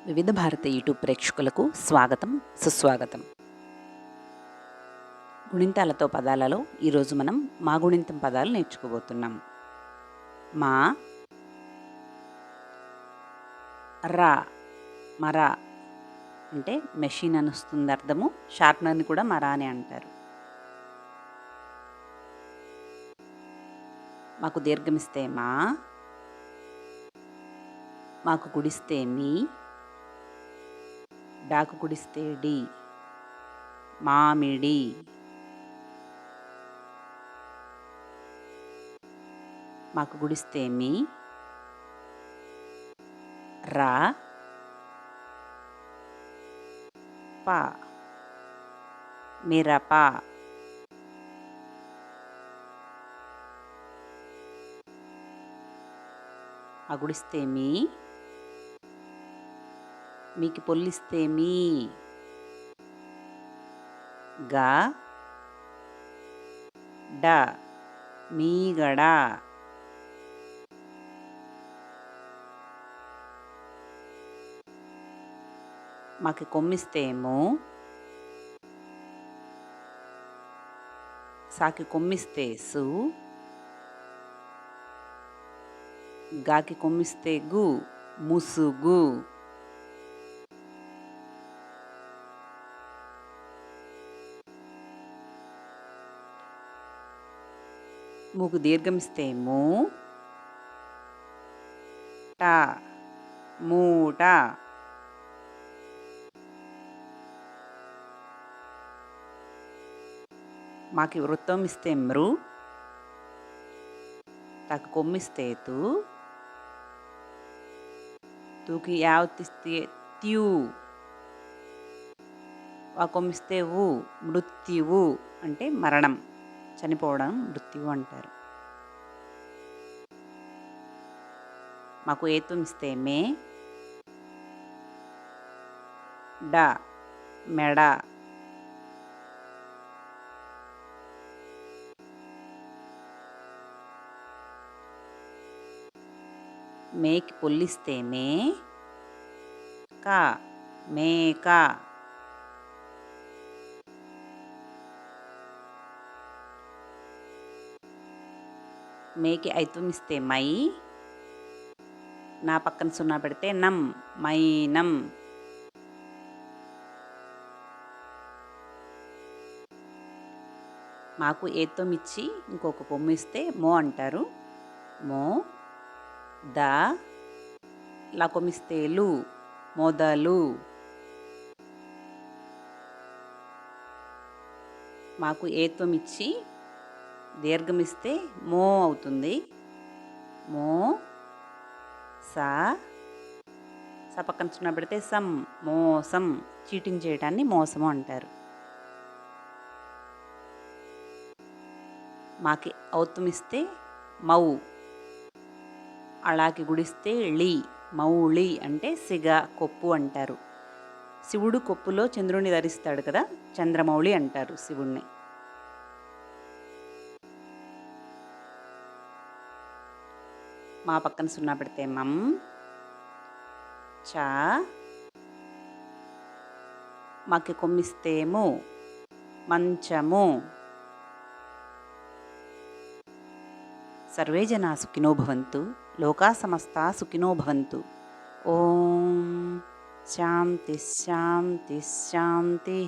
వివిధ భారతి యూట్యూబ్ ప్రేక్షకులకు స్వాగతం, సుస్వాగతం. గుణింతాలతో పదాలలో ఈరోజు మనం మా గుణింతం పదాలు నేర్చుకోబోతున్నాం. మా, రా, మర అంటే మెషిన్ అని వస్తుంది అర్థము. షార్ప్నర్ని కూడా మర అని అంటారు. మాకు దీర్ఘమిస్తే మా, మాకు గుడిస్తే మీ, డాకు గుడిస్తే డి, మామిడి. మాకు గుడిస్తే మీ, రా, ప, మిరప. అగుడిస్తే మీ, మీకు పొల్లిస్తే మీ, గా, డ, మీగడ. మాకు కొమ్మిస్తే మో, సాకి కొమ్మిస్తే సు, గాకి కొమ్మిస్తే గు, ముసుగు. మూకు దీర్ఘమిస్తే మూ, ట, మూట. మాకి వృత్తం ఇస్తే మృ, తాకు కొమ్మిస్తే తు, తూకి యావత్తిస్తే త్యూ, వా కొమ్మిస్తే వు, మృత్యువు అంటే మరణం, చనిపోవడం మృత్యువు అంటారు. మాకు ఏత్వం ఇస్తే మే, డ, మెడ. మేకి పొల్లిస్తే మే, క, మేక. మేకి ఐత్వం ఇస్తే మై, నా పక్కన సున్నా పెడితే నం, మైనం. మాకు ఏత్వం ఇచ్చి ఇంకొక కొమ్ము ఇస్తే మో అంటారు. మో, ద, లా కొమ్మిస్తే లు, మొదలు. మాకు ఏత్వం ఇచ్చి దీర్ఘమిస్తే మో అవుతుంది. మో, సా, స పక్కన సున్నా పెడితే సం, మోసం. చీటింగ్ చేయడాన్ని మోసము అంటారు. మాకి ఔత్వం ఇస్తే మౌ, అలాకి గుడిస్తే ళి, మౌళి అంటే సిగ, కొప్పు అంటారు. శివుడు కొప్పులో చంద్రుడిని ధరిస్తాడు కదా, చంద్రమౌళి అంటారు శివుణ్ణి. మా పక్కన సున్నా పెడితే మం, చ, మాకి కొమ్మిస్తేము, మంచము. సర్వే జనా సుఖినో భవంతు, లోకా సమస్తా సుఖినో భవంతు. ఓం శాంతి శాంతి శాంతి.